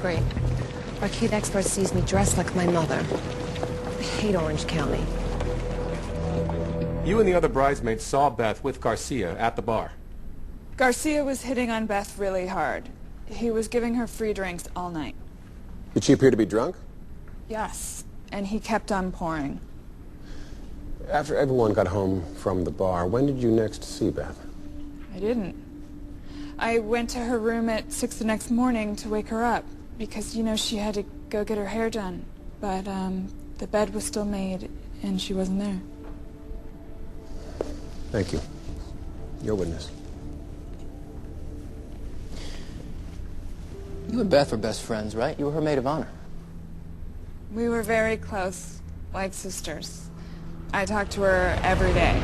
Great. Our kid expert sees me dressed like my mother. I hate Orange County. You and the other bridesmaids saw Beth with Garcia at the bar. Garcia was hitting on Beth really hard. He was giving her free drinks all night. Did she appear to be drunk? Yes, and he kept on pouring. After everyone got home from the bar, when did you next see Beth? I didn't. I went to her room at 6 the next morning to wake her up because, you know, she had to go get her hair done. But the bed was still made and she wasn't there. Thank you. Your witness. You and Beth were best friends, right? You were her maid of honor. We were very close, like sisters. I talked to her every day.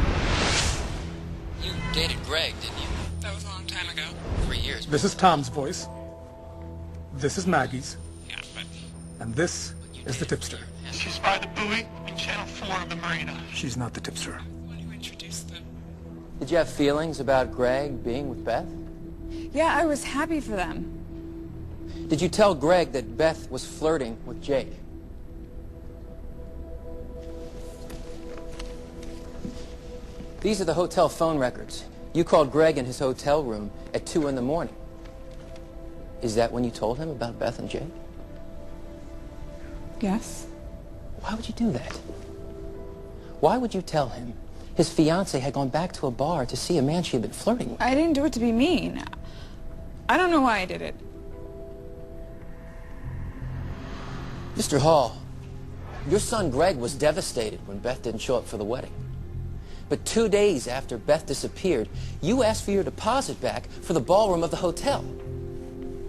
You dated Greg, didn't you? That was a long time ago. 3 years. This is Tom's voice. This is Maggie's. Yeah, but... And this is the tipster. She's by the buoy in Channel 4 of the marina. She's not the tipster. The one who introduced them. Did you have feelings about Greg being with Beth? Yeah, I was happy for them. Did you tell Greg that Beth was flirting with Jake? These are the hotel phone records. You called Greg in his hotel room at 2 in the morning. Is that when you told him about Beth and Jake? Yes. Why would you do that? Why would you tell him his fiancée had gone back to a bar to see a man she had been flirting with? I didn't do it to be mean. I don't know why I did it. Mr. Hall, your son Greg was devastated when Beth didn't show up for the wedding. But 2 days after Beth disappeared, you asked for your deposit back for the ballroom of the hotel.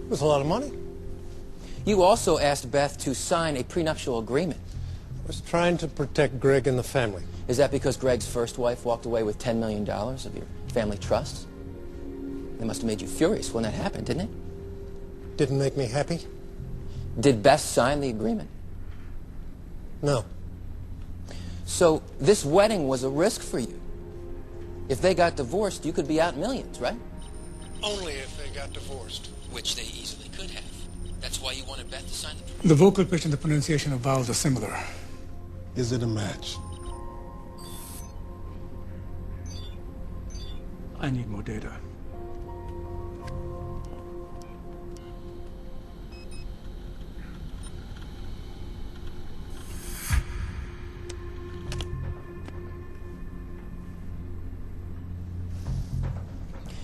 It was a lot of money. You also asked Beth to sign a prenuptial agreement. I was trying to protect Greg and the family. Is that because Greg's first wife walked away with $10 million of your family trusts? It must have made you furious when that happened, didn't it? Didn't make me happy? Did Beth sign the agreement? No. So this wedding was a risk for you. If they got divorced, you could be out millions, right? Only if they got divorced. Which they easily could have. That's why you wanted Beth to sign the... The vocal pitch and the pronunciation of vowels are similar. Is it a match? I need more data.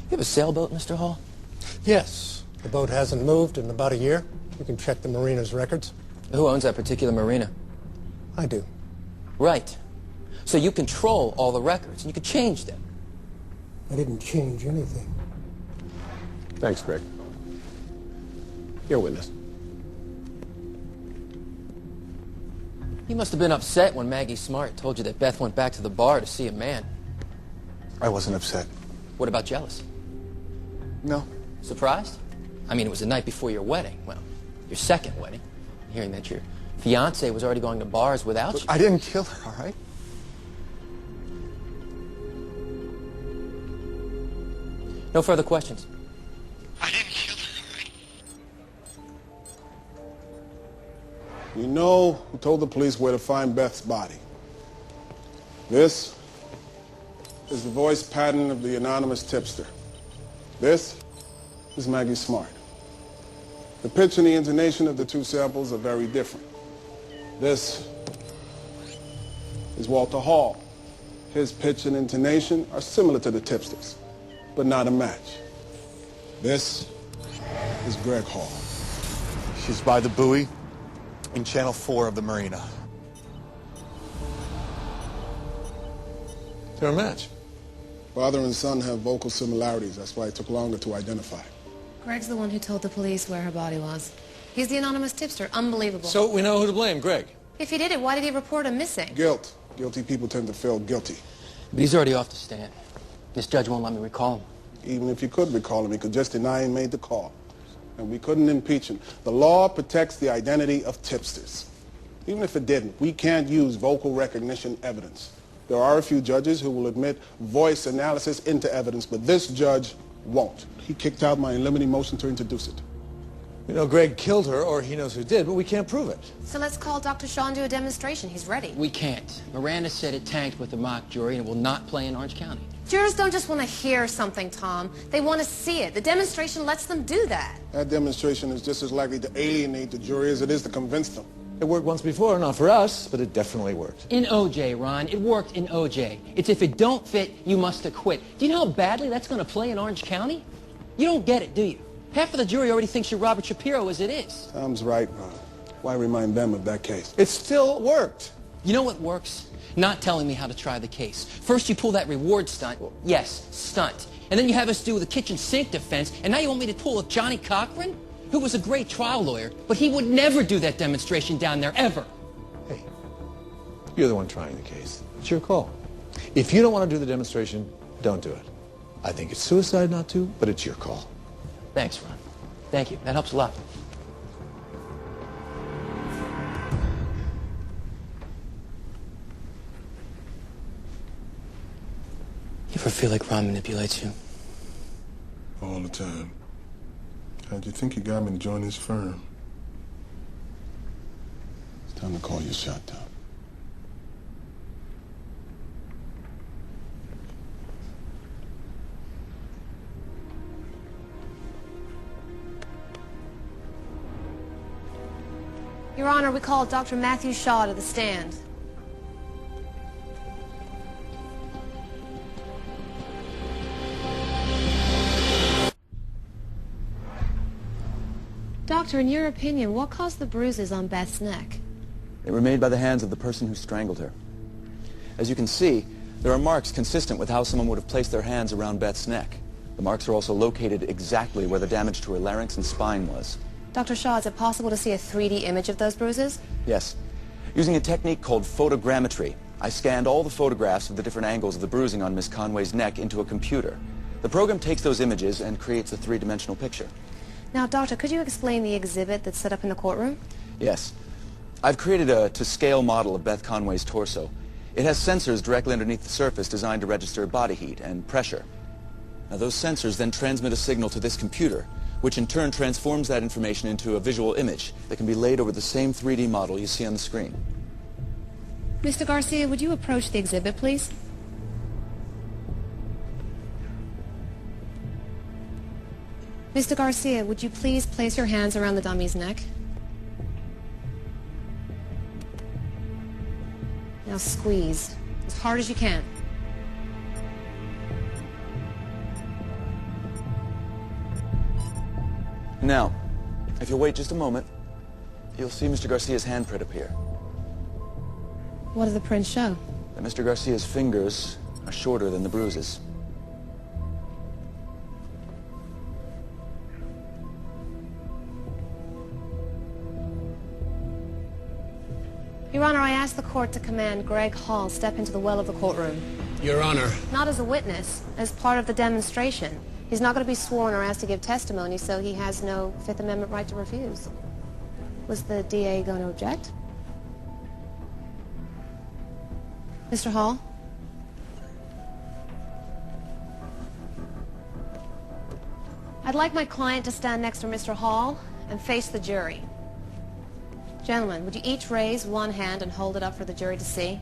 You have a sailboat, Mr. Hall? Yes. The boat hasn't moved in about a year. You can check the marina's records. Who owns that particular marina? I do. Right. So you control all the records, and you could change them. I didn't change anything. Thanks, Greg. Your witness. You must have been upset when Maggie Smart told you that Beth went back to the bar to see a man. I wasn't upset. What about jealous? No. Surprised? I mean, it was the night before your wedding. Well, your second wedding. Hearing that your fiancé was already going to bars without you. I didn't kill her, all right? No further questions. I didn't kill her, right? We know who told the police where to find Beth's body. This is the voice pattern of the anonymous tipster. This is Maggie Smart. The pitch and the intonation of the two samples are very different. This is Walter Hall. His pitch and intonation are similar to the tipster's, but not a match. This is Greg Hall. She's by the buoy in Channel 4 of the marina. Is there a match? Father and son have vocal similarities. That's why it took longer to identify. Greg's the one who told the police where her body was. He's the anonymous tipster. Unbelievable. So we know who to blame, Greg. If he did it, why did he report him missing? Guilt. Guilty people tend to feel guilty. But he's already off the stand. This judge won't let me recall him. Even if you could recall him, he could just deny he made the call. And we couldn't impeach him. The law protects the identity of tipsters. Even if it didn't, we can't use vocal recognition evidence. There are a few judges who will admit voice analysis into evidence, but this judge won't. He kicked out my in limine motion to introduce it. We know Greg killed her, or he knows who did, but we can't prove it. So let's call Dr. Shaw and do a demonstration. He's ready. We can't. Miranda said it tanked with the mock jury and it will not play in Orange County. Jurors don't just want to hear something, Tom. They want to see it. The demonstration lets them do that. That demonstration is just as likely to alienate the jury as it is to convince them. It worked once before, not for us, but it definitely worked. In OJ, Ron. It worked in OJ. It's if it don't fit, you must acquit. Do you know how badly that's going to play in Orange County? You don't get it, do you? Half of the jury already thinks you're Robert Shapiro as it is. Tom's right, Ron. Why remind them of that case? It still worked. You know what works? Not telling me how to try the case. First you pull that reward stunt. Yes, stunt. And then you have us do the kitchen sink defense, and now you want me to pull a Johnny Cochran? Who was a great trial lawyer, but he would never do that demonstration down there, ever. Hey, you're the one trying the case. It's your call. If you don't want to do the demonstration, don't do it. I think it's suicide not to, but it's your call. Thanks, Ron. Thank you. That helps a lot. You ever feel like Ron manipulates you? All the time. How'd you think he got me to join his firm? It's time to call your shot, Tom. Your Honor, we call Dr. Matthew Shaw to the stand. Doctor, in your opinion, what caused the bruises on Beth's neck? They were made by the hands of the person who strangled her. As you can see, there are marks consistent with how someone would have placed their hands around Beth's neck. The marks are also located exactly where the damage to her larynx and spine was. Dr. Shaw, is it possible to see a 3D image of those bruises? Yes. Using a technique called photogrammetry, I scanned all the photographs of the different angles of the bruising on Miss Conway's neck into a computer. The program takes those images and creates a three-dimensional picture. Now, Doctor, could you explain the exhibit that's set up in the courtroom? Yes. I've created a to-scale model of Beth Conway's torso. It has sensors directly underneath the surface designed to register body heat and pressure. Now, those sensors then transmit a signal to this computer, which in turn transforms that information into a visual image that can be laid over the same 3D model you see on the screen. Mr. Garcia, would you approach the exhibit, please? Mr. Garcia, would you please place your hands around the dummy's neck? Now squeeze as hard as you can. Now, if you'll wait just a moment, you'll see Mr. Garcia's handprint appear. What do the prints show? That Mr. Garcia's fingers are shorter than the bruises. Your Honor, I ask the court to command Greg Hall step into the well of the courtroom. Your Honor. Not as a witness, as part of the demonstration. He's not going to be sworn or asked to give testimony, so he has no Fifth Amendment right to refuse. Was the DA going to object? Mr. Hall? I'd like my client to stand next to Mr. Hall and face the jury. Gentlemen, would you each raise one hand and hold it up for the jury to see?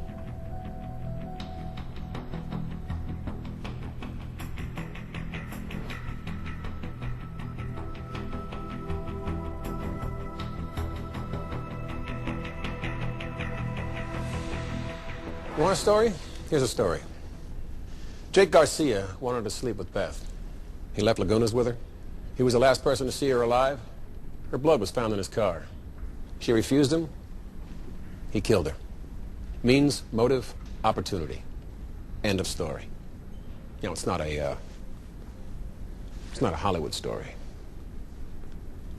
You want a story? Here's a story. Jake Garcia wanted to sleep with Beth. He left Lagunas with her. He was the last person to see her alive. Her blood was found in his car. She refused him. He killed her. Means, motive, opportunity. End of story. You know, it's not a Hollywood story.